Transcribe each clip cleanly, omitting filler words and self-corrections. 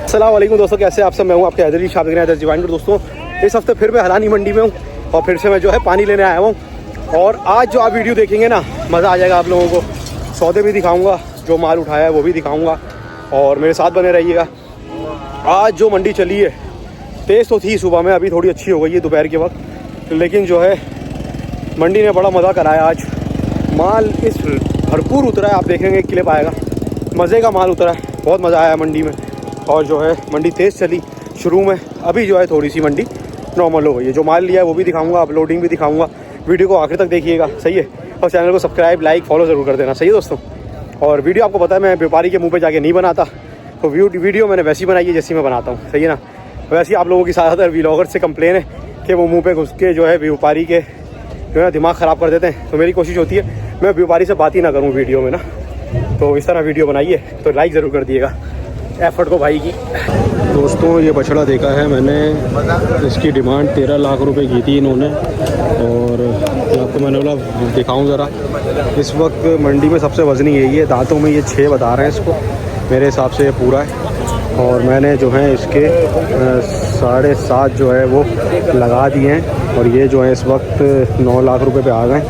अस्सलाम वालेकुम दोस्तों, कैसे आप सब। मैं हूं आपके हैदरी शाह डिवाइन। दोस्तों इस हफ्ते फिर मैं हरानी मंडी में हूं और फिर से मैं जो है पानी लेने आया हूं। और आज जो आप वीडियो देखेंगे ना, मज़ा आ जाएगा आप लोगों को। सौदे भी दिखाऊंगा, जो माल उठाया है वो भी दिखाऊंगा और मेरे साथ बने रहिएगा। आज जो मंडी चली है, तेज़ तो थी सुबह में, अभी थोड़ी अच्छी हो गई है दोपहर के वक्त, लेकिन जो है मंडी ने बड़ा मज़ा कराया आज। माल इस भरपूर उतरा है, आप देखेंगे क्लिप आएगा, मज़े का माल उतरा है, बहुत मज़ा आया मंडी में। और जो है मंडी तेज़ चली शुरू में, अभी जो है थोड़ी सी मंडी नॉर्मल हो गई है। जो माल लिया है वो भी दिखाऊंगा, अपलोडिंग भी दिखाऊंगा। वीडियो को आखिर तक देखिएगा, सही है। और चैनल को सब्सक्राइब, लाइक, फॉलो ज़रूर कर देना, सही है दोस्तों। और वीडियो आपको पता है मैं व्यापारी के मुंह पे जाके नहीं बनाता, तो वीडियो मैंने वैसी बनाई है जैसी मैं बनाता हूँ, सही है ना। वैसे ही आप लोगों की ज़्यादातर व्लॉगर से कंप्लेन है कि वो मुँह पे घुस के जो है व्यापारी के जो है दिमाग ख़राब कर देते हैं। तो मेरी कोशिश होती है मैं व्यापारी से बात ही ना करूँ वीडियो में ना। तो इस तरह वीडियो बनाइए, तो लाइक ज़रूर कर दिएगा एफर्ट को भाई की। दोस्तों ये बछड़ा देखा है मैंने, इसकी डिमांड 13 लाख रुपए की थी इन्होंने। और आपको मैंने बोला दिखाऊं ज़रा। इस वक्त मंडी में सबसे वज़नी यही है, दांतों में ये 6 बता रहे हैं इसको, मेरे हिसाब से ये पूरा है। और मैंने जो है इसके 7.5 जो है वो लगा दिए हैं। और ये जो है इस वक्त 9 लाख रुपए पे आ गए।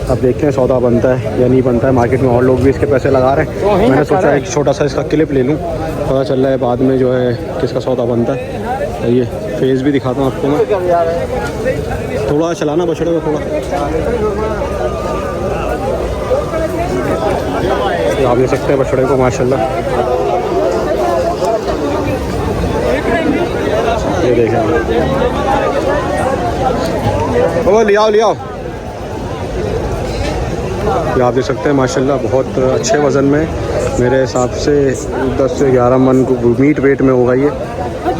अब देखते हैं सौदा बनता है या नहीं बनता है। मार्केट में और लोग भी इसके पैसे लगा रहे हैं। मैंने सोचा एक छोटा सा इसका क्लिप ले लूँ, पता चल रहा है बाद में जो है किसका सौदा बनता है। ये फेस भी दिखाता हूँ आपको मैं, थोड़ा चलाना बछड़े को थोड़ा। आप देख सकते हैं बछड़े को माशाल्लाह, ये देखें। ओ ले आओ। ये आप देख सकते हैं माशाल्लाह बहुत अच्छे वज़न में, मेरे हिसाब से 10 से 11 मन को मीट वेट में होगा ये।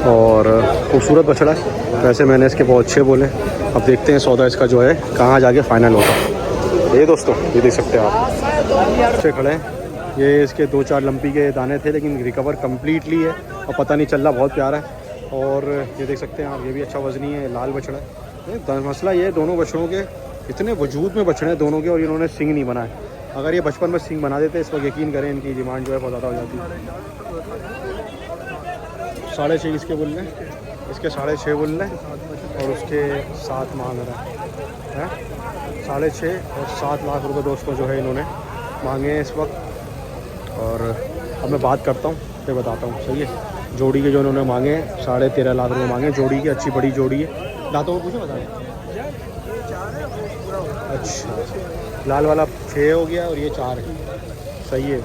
और खूबसूरत बछड़ा है, वैसे मैंने इसके बहुत अच्छे बोले। अब देखते हैं सौदा इसका जो है कहाँ जाके फाइनल होगा। ये दोस्तों ये देख सकते हैं आप, अच्छे खड़े हैं। ये इसके 2-4 लंपी के दाने थे, लेकिन रिकवर कम्प्लीटली है और पता नहीं चल रहा, बहुत प्यारा है। और ये देख सकते हैं आप, ये भी अच्छा वज़नी है, लाल बछड़ा है। मसला ये है दोनों बछड़ों के इतने वजूद में बछड़े हैं दोनों के, और इन्होंने सिंग नहीं बनाए। अगर ये बचपन में सिंग बना देते, इस वक्त यकीन करें इनकी डिमांड जो है बहुत ज़्यादा हो जाती है। 6.5 इसके बोल रहे हैं, इसके 6.5 बोल रहे हैं और उसके 7 मांग रहा है। 6.5 और 7 लाख रुपए दोस्तों जो है इन्होंने मांगे हैं इस वक्त। और अब मैं बात करता हूँ फिर बताता हूँ, सही है। जोड़ी के जो इन्होंने मांगे हैं 13.5 लाख रुपये मांगे, जोड़ी की अच्छी बड़ी जोड़ी है। दांतों को पूछो बता दें। अच्छा, लाल वाला 6 हो गया और ये 4 है, सही है।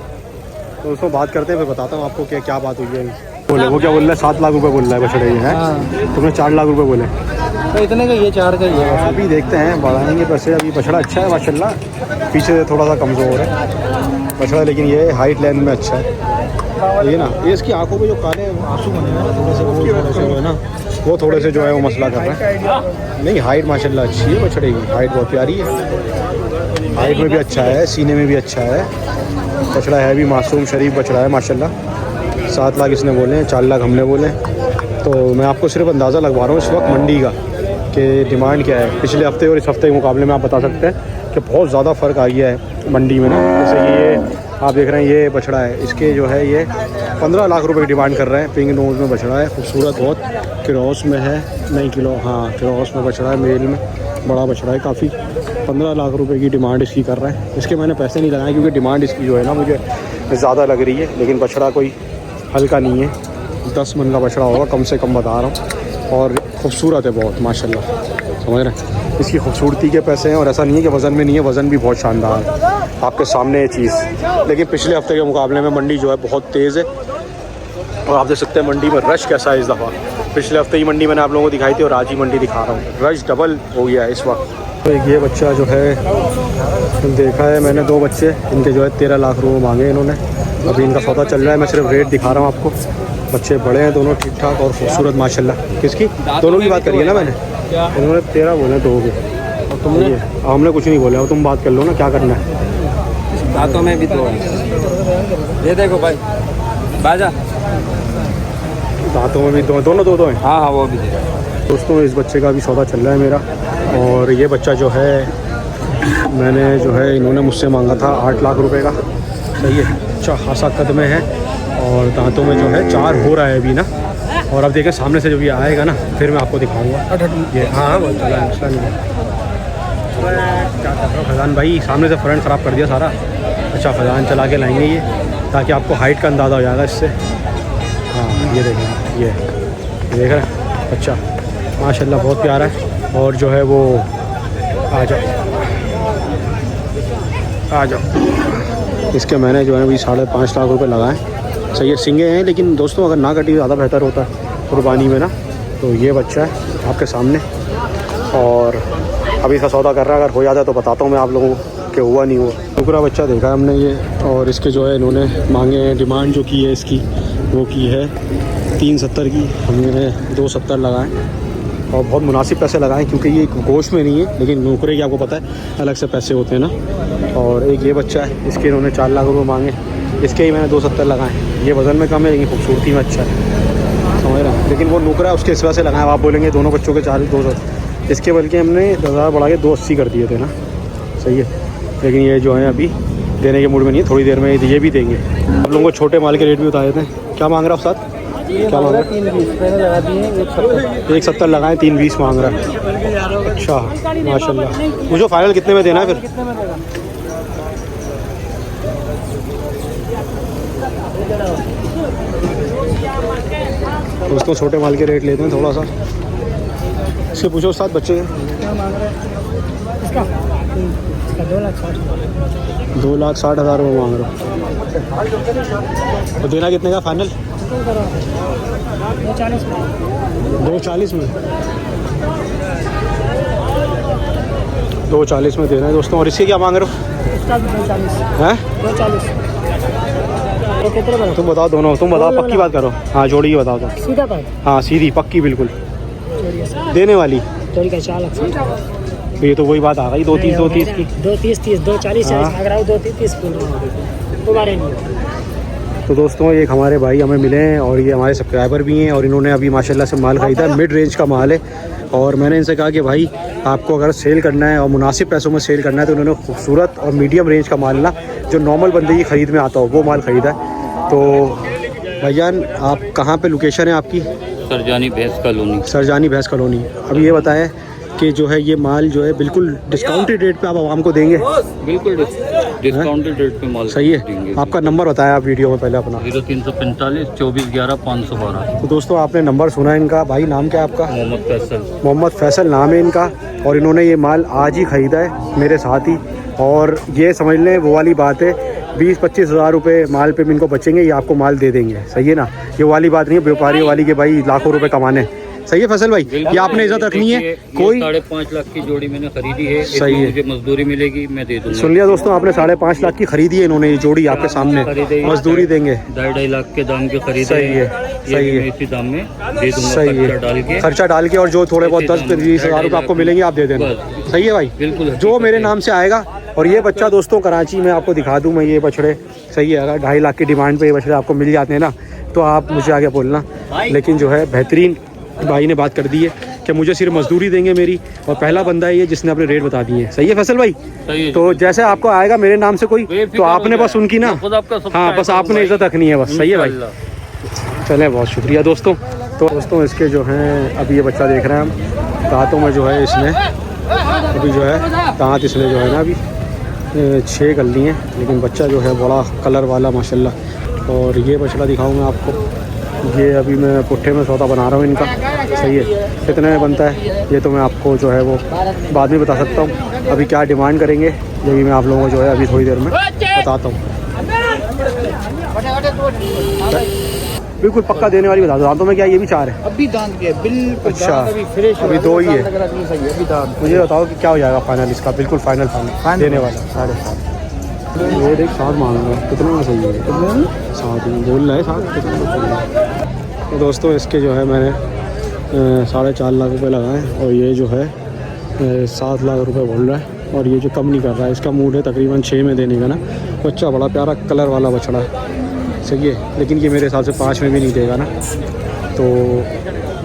तो उसको बात करते हैं फिर बताता हूँ आपको क्या बात हुई है। बोले वो क्या बोल रहा है, 7 लाख रुपए बोल रहा है बछड़े ये है। तुमने 4 लाख रुपए बोले, तो इतने का ये 4 का ही है। अभी देखते हैं बढ़ाएंगे पैसे। अभी बछड़ा अच्छा है माशाल्लाह, पीछे से थोड़ा सा कमज़ोर है बछड़ा, लेकिन ये हाइट लेंथ में अच्छा है। ये ना, ये इसकी आंखों पे जो काले आंसू बने हैं ना थोड़े से, वो जो है ना वो थोड़े से जो है वो मसला कर रहे हैं। नहीं हाइट माशाल्लाह अच्छी है बछड़े की, हाइट बहुत प्यारी है। हाइट में भी अच्छा है, सीने में भी अच्छा है बछड़ा, है भी मासूम शरीफ बछड़ा है माशाल्लाह। 7 लाख इसने बोले हैं, 4 लाख हमने बोले। तो मैं आपको सिर्फ अंदाज़ा लगवा रहा हूँ इस वक्त मंडी का कि डिमांड क्या है। पिछले हफ्ते और इस हफ्ते के मुकाबले में आप बता सकते हैं कि बहुत ज़्यादा फ़र्क आ गया है मंडी में ना। जैसे कि ये आप देख रहे हैं ये बछड़ा है, इसके जो है ये 15 लाख रुपए की डिमांड कर रहे हैं। पिंक नोज में बछड़ा है, खूबसूरत बहुत, क्रॉस में है, नहीं क्रॉस में बछड़ा है, मेल में बड़ा बछड़ा है काफ़ी। 15 लाख रुपए की डिमांड इसकी कर रहे हैं। इसके मैंने पैसे नहीं लगाए क्योंकि डिमांड इसकी जो है ना मुझे ज़्यादा लग रही है, लेकिन बछड़ा कोई हल्का नहीं है, 10 मन का बछड़ा होगा कम से कम बता रहा हूँ। और खूबसूरत है बहुत माशाल्लाह, समझ रहे हैं। इसकी खूबसूरती के पैसे हैं और ऐसा नहीं है कि वज़न में नहीं है, वज़न भी बहुत शानदार है आपके सामने ये चीज़। लेकिन पिछले हफ्ते के मुकाबले में मंडी जो है बहुत तेज़ है। और आप देख सकते हैं मंडी में रश कैसा है इस दफ़ा। पिछले हफ्ते ही मंडी मैंने आप लोगों को दिखाई थी और आज ही मंडी दिखा रहा हूँ, रश डबल हो गया है इस वक्त। तो ये बच्चा जो है देखा है मैंने, 2 बच्चे, इनके जो है 13 लाख रुपये मांगे इन्होंने। अभी इनका सौदा चल रहा है, मैं सिर्फ रेट दिखा रहा हूँ आपको। बच्चे बड़े हैं दोनों, ठीक ठाक और खूबसूरत माशाल्लाह। किसकी? दोनों की बात करिए ना मैंने, इन्होंने 13 बोले 2 के, और तुमने? हमने कुछ नहीं बोला, तुम बात कर लो ना क्या करना है। दांतों में भी 2 है, ये देखो भाई बाजा, दांतों में भी दोनों 2 हैं। हाँ वो भी। दोस्तों इस बच्चे का भी सौदा चल रहा है मेरा। और ये बच्चा जो है मैंने जो है इन्होंने मुझसे मांगा था 8 लाख रुपए का, सही है। अच्छा खासा कद में है और दांतों में जो है 4 हो रहा है अभी ना। और अब देखें सामने से जब ये आएगा ना फिर मैं आपको दिखाऊंगा ये। हाँ वो चला है, मसला नहीं है। क्या कर रहा हूँ फैज़ान भाई, सामने से फ्रंट ख़राब कर दिया सारा। अच्छा फैज़ान चला के लाएंगे ये, ताकि आपको हाइट का अंदाज़ा हो जाएगा इससे। हाँ ये देखें, ये देख रहे हैं। अच्छा माशाल्लाह बहुत प्यारा है। और जो है वो आ जाओ, इसके मैंने जो है अभी 5.5 लाख रुपए लगाए। सही है, सिंगे हैं लेकिन दोस्तों अगर ना कटी ज़्यादा बेहतर होता है कुर्बानी में ना। तो ये बच्चा है आपके सामने और अभी इसका सौदा कर रहा है। अगर हो जाता है तो बताता हूँ मैं आप लोगों को कि हुआ नहीं हुआ। टुकड़ा बच्चा देखा है हमने ये, और इसके जो है इन्होंने मांगे हैं, डिमांड जो की है इसकी वो की है 370 की। हमने 270 लगाए और बहुत मुनासिब पैसे लगाए क्योंकि ये गोश्त में नहीं है, लेकिन नूकरे की आपको पता है अलग से पैसे होते हैं ना। और एक ये बच्चा है, इसके इन्होंने 4 लाख रुपये मांगे, इसके ही मैंने 270 लगाए। ये वज़न में कम है लेकिन खूबसूरती में अच्छा है, समझ रहे हैं। लेकिन वो नूकरा है उसके इस वजह से लगाए। आप बोलेंगे दोनों बच्चों के 200, इसके बल्कि हमने 10,000 बढ़ा के 280 कर दिए थे ना। सही है, लेकिन ये जो है अभी देने के मूड में नहीं है, थोड़ी देर में ये भी देंगे। आप लोगों को छोटे माल के रेट भी बता देते हैं। क्या मांग रहा है आप साथ? क्या मांग रहा है? 170 लगाए, 320 मांग रहा है। अच्छा माशाल्लाह। मुझे फाइनल कितने में देना है फिर? दोस्तों छोटे माल के रेट लेते हैं थोड़ा सा। इसके पूछो साथ बच्चे हैं। 2,60,000 रुपये मांग रहा हूँ। तो देना कितने का फाइनल? 240 में। 240 में देना है दोस्तों। और इसके क्या मांग रहे हो? हैं? तुम बताओ दोनों, तुम बताओ, पक्की बात करो। हाँ जोड़ी की बताओ तुम। सीधा बात। हाँ सीधी पक्की बिल्कुल देने वाली। जोड़ी का 4 लाख। तो ये तो वही बात आ गई 230 की। 230 240 अगर आओ 230 दोबारा नहीं। तो दोस्तों एक हमारे भाई हमें मिले हैं और ये हमारे सब्सक्राइबर भी हैं और इन्होंने अभी माशाल्लाह से माल ख़रीदा है। मिड रेंज का माल है और मैंने इनसे कहा कि भाई आपको अगर सेल करना है और मुनासिब पैसों में सेल करना है तो उन्होंने खूबसूरत और मीडियम रेंज का माल ना, जो नॉर्मल बंदे की ख़रीद में आता हो वो माल ख़रीदा है। तो भाईजान आप कहाँ पे लोकेशन है आपकी? सरजानी भैंस कॉलोनी। सरजानी भैंस कॉलोनी। अभी ये बताएं कि जो है ये माल जो है बिल्कुल डिस्काउंटेड रेट पे आप आवाम को देंगे? बिल्कुल डिस्काउंटेड रेट पे माल सही है। आपका नंबर बताया आप वीडियो में पहले अपना। 0345 24 11 512। तो दोस्तों आपने नंबर सुना इनका। भाई नाम क्या है आपका? मोहम्मद फैसल। मोहम्मद फैसल नाम है इनका और इन्होंने ये माल आज ही ख़रीदा है मेरे साथ ही। और ये समझ लें वो वाली बात है 20-25 हज़ार रुपये माल पे भी इनको बचेंगे, ये आपको माल दे देंगे। सही है ना, ये वाली बात नहीं है व्यापारी वाली के भाई लाखों रुपए कमाने। सही है फैसल भाई, ये आपने इज्जत रखनी है। कोई 5.5 लाख की जोड़ी मैंने खरीदी है। सही है, मुझे मजदूरी मिलेगी मैं दे दूंगा। सुन लिया दोस्तों, आपने 5.5 लाख की खरीदी है इन्होंने, ये जोड़ी आपके सामने, मजदूरी देंगे। 2.5 लाख के दाम की खरीदी। सही है, सही है, इसी दाम में दे दूंगा। सही है, खर्चा डाल के। और जो थोड़े बहुत 10-20 हज़ार रुपये आपको मिलेंगे आप दे देना। सही है भाई, बिल्कुल जो मेरे नाम से आएगा। और ये बच्चा दोस्तों कराची में आपको दिखा दूँ मैं, ये बछड़े सही है अगर 2.5 लाख की डिमांड पे ये बछड़े आपको मिल जाते हैं ना तो आप मुझे आगे बोलना। लेकिन जो है बेहतरीन भाई ने बात कर दी है कि मुझे सिर्फ मजदूरी देंगे मेरी, और पहला बंदा है ये जिसने अपने रेट बता दिए हैं। सही है फैसल भाई? सही है। तो जैसे आपको आएगा मेरे नाम से कोई तो आपने बस उनकी ना, हाँ बस आपने इज्जत रखनी है बस। सही है भाई, चले बहुत शुक्रिया दोस्तों। तो दोस्तों इसके जो हैं अभी ये बच्चा देख रहे हैं हम, दांतों में जो है इसने अभी जो है दांत इसने जो है ना अभी 6 कर लिए हैं, लेकिन बच्चा जो है बड़ा कलर वाला माशाल्लाह। और ये बछड़ा दिखाऊँ मैं आपको, ये अभी मैं पुट्ठे में सौदा बना रहा हूँ इनका। सही है, कितने में बनता है ये तो मैं आपको जो है वो बाद में बता सकता हूँ। अभी क्या डिमांड करेंगे ये भी मैं आप लोगों को जो है अभी थोड़ी देर में बताता हूँ। बिल्कुल पक्का देने वाली बता दो। दांतों में क्या ये भी 4 है? अभी दांत के बिल्कुल। अच्छा अभी 2 ही है। मुझे बताओ कि क्या हो जाएगा फाइनल इसका? बिल्कुल फाइनल देने वाला 7.5। ये देख 7 मांग रहा है, कितने में सही है? कितने 7 बोल रहा है 7 कितने में सही है? तो दोस्तों इसके जो है मैंने 4.5 लाख रुपए लगाए और ये जो है 7 लाख रुपए बोल रहा है। और ये जो कम नहीं कर रहा है, इसका मूड है तकरीबन 6 में देने का ना। बच्चा बड़ा प्यारा कलर वाला बछड़ा है। सही है, लेकिन ये मेरे हिसाब से 5 में भी नहीं देगा ना। तो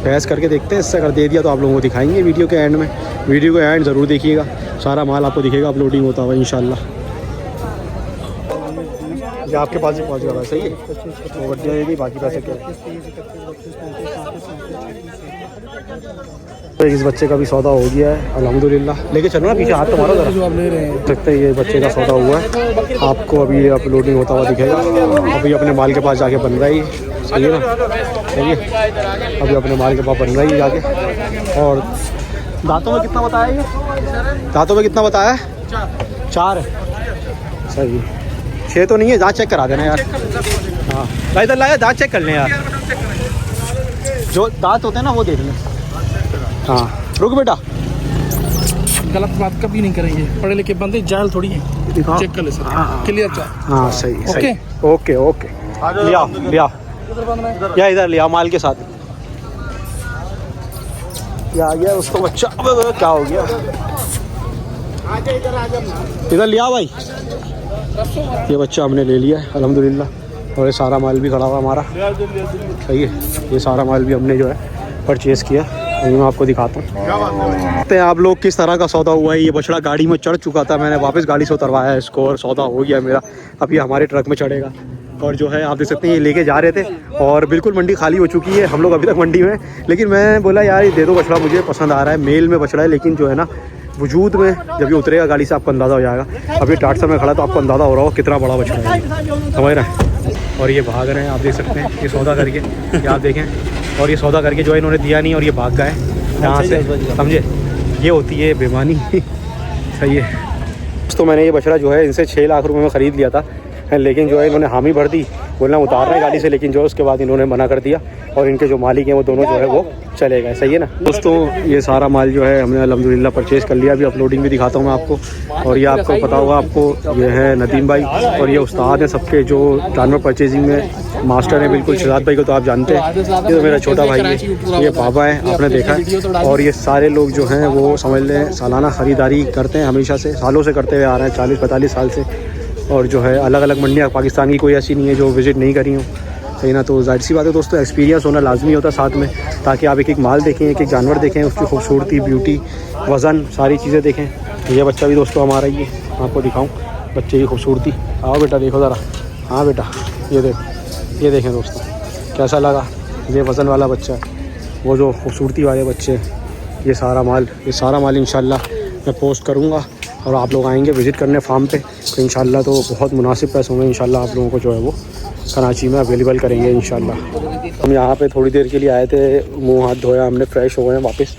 बहस करके देखते हैं, इससे अगर दे दिया तो आप लोगों को दिखाएंगे वीडियो के एंड में। वीडियो को एंड ज़रूर देखिएगा, सारा माल आपको दिखेगा अपलोडिंग होता हुआ इंशाल्लाह। ये आपके पास ही पहुँच गया सही है। वो गड्डियाँ ये बाकी पैसे क्या है। तो इस बच्चे का भी सौदा हो गया है अल्हम्दुलिल्लाह। लेके चलो ना पीछे, हाथ तुम्हारा जरा जो आप ले रहे हैं सकते हैं। ये बच्चे का सौदा हुआ है, आपको अभी अपलोडिंग होता हुआ दिखेगा। अभी अपने माल के पास जाके बन रहा है, सही है ना, सही है। अभी अपने माल के पास बन रहा है जाके। और दांतों में कितना बताया ये? दांतों में कितना बताया है? 4 है, सही है। 6 तो नहीं है, दांत चेक करा देना यार। हाँ भाई इधर लाया, दांत चेक कर लें यार, जो दांत होते हैं ना वो देख लें। हाँ रुक बेटा, गलत बात कभी नहीं करेंगे, पढ़े लिखे बंदे जाल थोड़ी है, चेक कर ले सर। क्लियर क्या? हाँ सही सही, ओके ओके। लिया लिया या इधर लिया माल के साथ। क्या आ गया उसको बच्चा, क्या हो गया? इधर लिया भाई, ये बच्चा हमने ले लिया है अल्हम्दुलिल्लाह। और ये सारा माल भी खड़ा हुआ हमारा, सही है। ये सारा माल भी हमने जो है परचेज़ किया, मैं आपको दिखाता हूँ। आप लोग किस तरह का सौदा हुआ है। ये बछड़ा गाड़ी में चढ़ चुका था, मैंने वापस गाड़ी से उतरवाया है इसको और सौदा हो गया मेरा। अब ये हमारे ट्रक में चढ़ेगा। और जो है आप देख सकते हैं ये लेके जा रहे थे और बिल्कुल मंडी खाली हो चुकी है, हम लोग अभी तक मंडी में। लेकिन मैं बोला यार ये दे दो बछड़ा, मुझे पसंद आ रहा है, मेल में बछड़ा है। लेकिन जो है ना वजूद में जब ये उतरेगा गाड़ी से आपको अंदाज़ा हो जाएगा। अभी टाटसर में खड़ा तो आपको अंदाज़ा हो रहा हो कितना बड़ा बछड़ा है, समझ रहे हैं। और ये भाग रहे हैं, आप देख सकते हैं ये सौदा करके, ये आप देखें। और ये सौदा करके जो है इन्होंने दिया नहीं और ये भाग गए यहाँ से, समझे। ये होती है बेईमानी, सही है। तो मैंने ये बछड़ा जो है इनसे 6 लाख रुपए में ख़रीद लिया था, लेकिन जो है इन्होंने हामी भर दी, बोलना उतार रहे हैं गाड़ी से। लेकिन जो है उसके बाद इन्होंने मना कर दिया और इनके जो मालिक हैं वो दोनों जो है वो चले गए, सही है ना दोस्तों। ये सारा माल जो है हमने अल्हम्दुलिल्लाह परचेज़ कर लिया। अभी अपलोडिंग भी दिखाता हूँ मैं आपको। और ये आपको पता होगा, आपको ये है नदीम भाई और ये उस्ताद हैं सबके जो जानवर परचेजिंग में मास्टर हैं बिल्कुल। शहजाद भाई को तो आप जानते हैं, ये तो मेरा छोटा भाई है, ये बाबा है, आपने देखा है। और ये सारे लोग जो हैं वो समझ लें सालाना ख़रीदारी करते हैं, हमेशा से सालों से करते हुए आ रहे हैं, 40-45 साल से। और जो है अलग अलग मंडियाँ पाकिस्तान की कोई ऐसी नहीं है जो विज़िट नहीं करी हूँ, सही ना। तो जाहिर सी बात है दोस्तों, एक्सपीरियंस होना लाजमी होता है साथ में, ताकि आप एक एक माल देखें, एक एक जानवर देखें, उसकी खूबसूरती, ब्यूटी, वज़न, सारी चीज़ें देखें। ये बच्चा भी दोस्तों हमारा ही है, आपको दिखाऊं बच्चे की खूबसूरती। आओ बेटा देखो ज़रा, हाँ बेटा ये देखें दोस्तों कैसा लगा। ये वज़न वाला बच्चा है, वो जो खूबसूरती वाले बच्चे, ये सारा माल इंशाल्लाह मैं पोस्ट करूँगा और आप लोग आएंगे विज़िट करने फार्म पे तो इंशाल्लाह तो बहुत मुनासिब पैसों में इंशाल्लाह आप लोगों को जो है वो कराची में अवेलेबल करेंगे इंशाल्लाह। हम यहाँ पे थोड़ी देर के लिए आए थे, मुंह हाथ धोया हमने, फ्रेश हो गए वापस।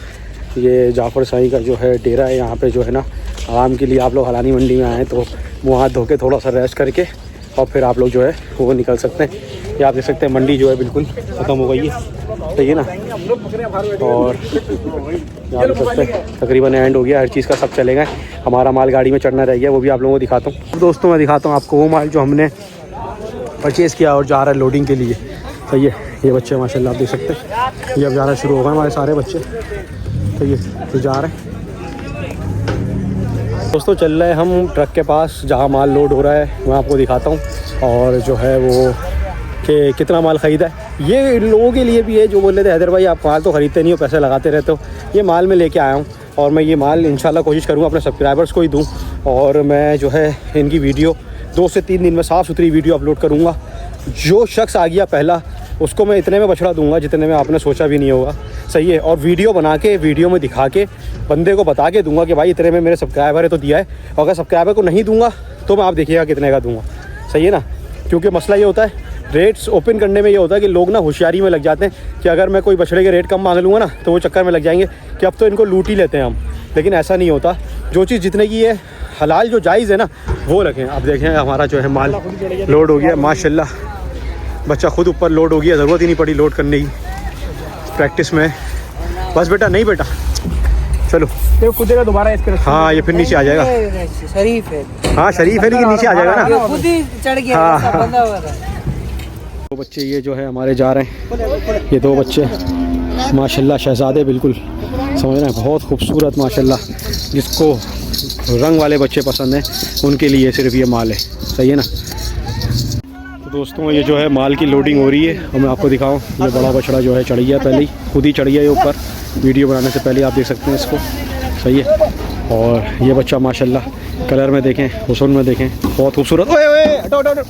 ये जाफ़र साई का जो है डेरा है, यहाँ पे जो है ना आराम के लिए आप लोग हलानी मंडी में आए तो मुँह हाथ धो के थोड़ा सा रेस्ट करके और फिर आप लोग जो है वो निकल सकते हैं। ये आप देख सकते हैं मंडी जो है बिल्कुल ख़त्म हो गई है, सही है ना। और यहाँ देख सकते हैं तकरीबन एंड हो गया, हर चीज़ का सब चले गए। हमारा माल गाड़ी में चढ़ना रह गया, वो भी आप लोगों को दिखाता हूँ। दोस्तों मैं दिखाता हूँ आपको वो माल जो हमने परचेज़ किया और जा रहा है लोडिंग के लिए, सही है। ये बच्चे माशाल्लाह आप देख सकते हैं, ये अब जाना शुरू हो गए हमारे सारे बच्चे, तो ये जा रहे हैं दोस्तों। चल रहे हैं हम ट्रक के पास जहाँ माल लोड हो रहा है, मैं आपको दिखाता हूँ। और जो है वो कि कितना माल ख़रीदा है, ये लोगों के लिए भी है जो बोल रहे थे हैदर भाई आप माल तो ख़रीदते नहीं हो, पैसे लगाते रहते हो। ये माल मैं लेके आया हूँ और मैं ये माल इंशाल्लाह कोशिश करूँगा अपने सब्सक्राइबर्स को ही दूँ। और मैं जो है इनकी वीडियो 2 से 3 दिन में साफ़ सुथरी वीडियो अपलोड करूँगा। जो शख्स आ गया पहला उसको मैं इतने में बछड़ा दूंगा जितने में आपने सोचा भी नहीं होगा, सही है। और वीडियो बना के वीडियो में दिखा के बंदे को बता के दूंगा कि भाई इतने में मेरे सब्सक्राइबर है तो दिया है। और अगर सब्सक्राइबर को नहीं दूंगा तो मैं आप देखिएगा कितने का दूंगा, सही है ना। क्योंकि मसला ये होता है रेट्स ओपन करने में, ये होता है कि लोग ना होशियारी में लग जाते हैं कि अगर मैं कोई बछड़े के रेट कम मांग लूँगा ना तो वो चक्कर में लग जाएंगे कि अब तो इनको लूट ही लेते हैं हम। लेकिन ऐसा नहीं होता, जो चीज़ जितने की है हलाल जो जायज़ है ना वो रखें। अब देखें हमारा जो है माल लोड हो गया माशाल्लाह, बच्चा खुद ऊपर लोड हो गया, ज़रूरत ही नहीं पड़ी लोड करने की प्रैक्टिस में। बस बेटा, नहीं बेटा चलो तो कूदेगा दोबारा इस पर। हाँ ये फिर नीचे आ जाएगा, शरीफ है। हाँ शरीफ है लेकिन नीचे आ जाएगा ना, खुद ही चढ़ गया, हाँ। बंधा हुआ था। 2 बच्चे ये जो है हमारे जा रहे हैं, ये 2 बच्चे माशाल्लाह शहजादे बिल्कुल समझ रहे हैं, बहुत खूबसूरत माशाल्लाह। जिसको रंग वाले बच्चे पसंद हैं उनके लिए सिर्फ ये माल है, सही है ना। तो दोस्तों ये जो है माल की लोडिंग हो रही है और मैं आपको दिखाऊं, ये बड़ा बछड़ा जो है चढ़ गया, पहले ही खुद ही चढ़ गया ये ऊपर, वीडियो बनाने से पहले आप देख सकते हैं इसको, सही है। और ये बच्चा माशाल्लाह कलर में देखें, हुस्न में देखें, बहुत खूबसूरत। ओए ओए हटो हटो हटो।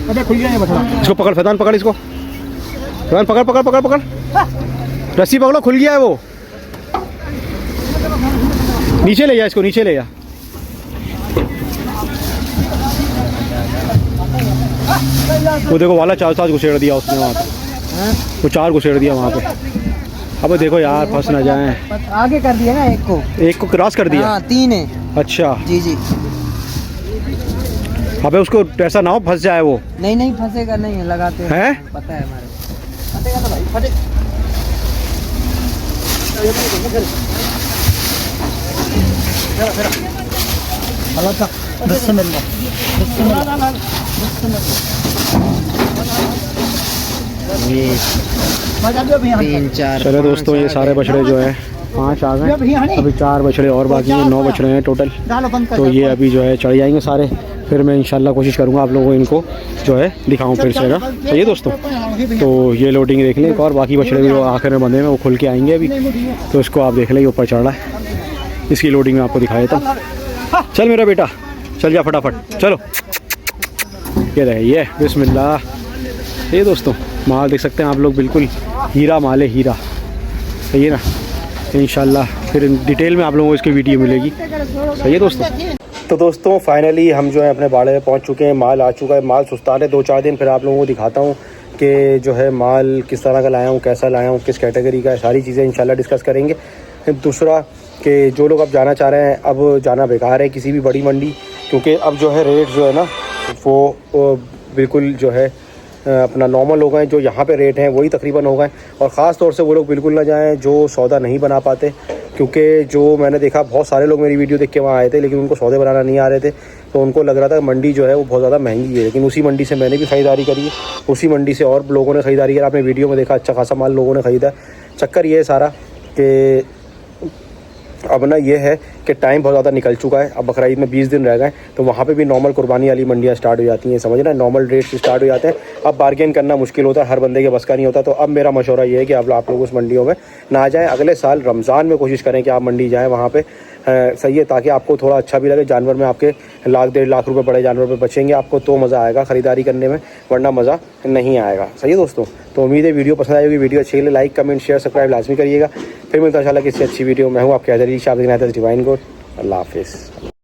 अबे खुल गया ये बछड़ा। इसको पकड़ फैजान, पकड़ इसको फैजान, पकड़ पकड़ पकड़ पकड़, रस्सी पकड़ो, खुल गया है वो। नीचे ले जा इसको, नीचे ले जा। वो देखो वाला 4 घुसेड़ दिया उसने वहाँ पे, वो 4 घुसेड़ दिया वहाँ पे। अब देखो यार फंस ना जाए। आगे कर दिया ना एक को क्रॉस कर दिया। हाँ 3 है। अच्छा जी जी। अबे उसको ऐसा ना हो फंस जाए वो। नहीं फंसेगा, नहीं लगाते हैं? पता है हमारे। फटेगा तो भाई फटे। हेलो था 10 से मिल चलो दोस्तों, ये सारे बछड़े जो है 5 आ गए, अभी 4 बछड़े और बाकी हैं, 9 बछड़े हैं टोटल। तो ये अभी जो है चढ़ जाएंगे सारे, फिर मैं इंशाल्लाह कोशिश करूँगा आप लोगों को इनको जो है दिखाऊँ फिर से ना। सही है दोस्तों, तो ये लोडिंग देख लें। और बाकी बछड़े भी जो आखिर में बंधे हैं वो खुल के आएंगे अभी, तो इसको आप देख लें, ऊपर चढ़ रहा है। इसकी लोडिंग में आपको दिखा देता हूँ। चल मेरा बेटा, चल जा फटाफट, चलो। ये रहे ये, बिस्मिल्लाह। ये दोस्तों माल देख सकते हैं आप लोग, बिल्कुल हीरा माल है, हीरा। सही है ना, इंशाल्लाह फिर डिटेल में आप लोगों को इसकी वीडियो मिलेगी। सही है दोस्तों। तो दोस्तों फाइनली हम जो है अपने बाड़े में पहुंच चुके हैं, माल आ चुका है। माल सुस्तान है 2-4 दिन, फिर आप लोगों को दिखाता हूं कि जो है माल किस तरह का लाया हूं, कैसा लाया हूं, किस कैटेगरी का है, सारी चीज़ें इंशाल्लाह डिस्कस करेंगे। दूसरा कि जो लोग अब जाना चाह रहे हैं, अब जाना बेकार है किसी भी बड़ी मंडी, क्योंकि अब जो है रेट जो है ना वो बिल्कुल जो है अपना नॉर्मल हो गए। जो यहाँ पे रेट हैं वही तकरीबन हो गए। और ख़ास तौर से वो लोग बिल्कुल ना जाएं जो सौदा नहीं बना पाते, क्योंकि जो मैंने देखा बहुत सारे लोग मेरी वीडियो देख के वहाँ आए थे, लेकिन उनको सौदे बनाना नहीं आ रहे थे, तो उनको लग रहा था मंडी जो है वो बहुत ज़्यादा महंगी है। लेकिन उसी मंडी से मैंने भी ख़रीदारी करी, उसी मंडी से और लोगों ने ख़रीदारी करी। आपने वीडियो में देखा अच्छा खासा माल लोगों ने ख़रीदा। चक्कर ये है सारा कि अब ना ये है कि टाइम बहुत ज़्यादा निकल चुका है। अब बकरा ईद में 20 दिन रह गए, तो वहाँ पे भी नॉर्मल कुर्बानी वाली मंडियाँ स्टार्ट हो जाती हैं, समझ ना, नॉर्मल रेट से स्टार्ट हो जाते हैं। अब बार्गेन करना मुश्किल होता है, हर बंदे के बस का नहीं होता। तो अब मेरा मशवरा ये है कि आप लोग उस मंडियों में ना जाएँ। अगले साल रमज़ान में कोशिश करें कि आप मंडी जाएँ, वहाँ पर सही है, ताकि आपको थोड़ा अच्छा भी लगे। जानवर में आपके 1-1.5 लाख रुपए बड़े जानवर पे बचेंगे आपको, तो मज़ा आएगा ख़रीदारी करने में, वरना मज़ा नहीं आएगा। सही है दोस्तों, तो उम्मीद है वीडियो पसंद आएगी। वीडियो अच्छी लगे लाइक कमेंट शेयर सब्सक्राइब लाजमी करिएगा। फिर मिलता है इंशाल्लाह किसी अच्छी वीडियो में। हूँ आपके हज़रत शाबिद डिवाइन गोड। अल्लाह हाफिज़।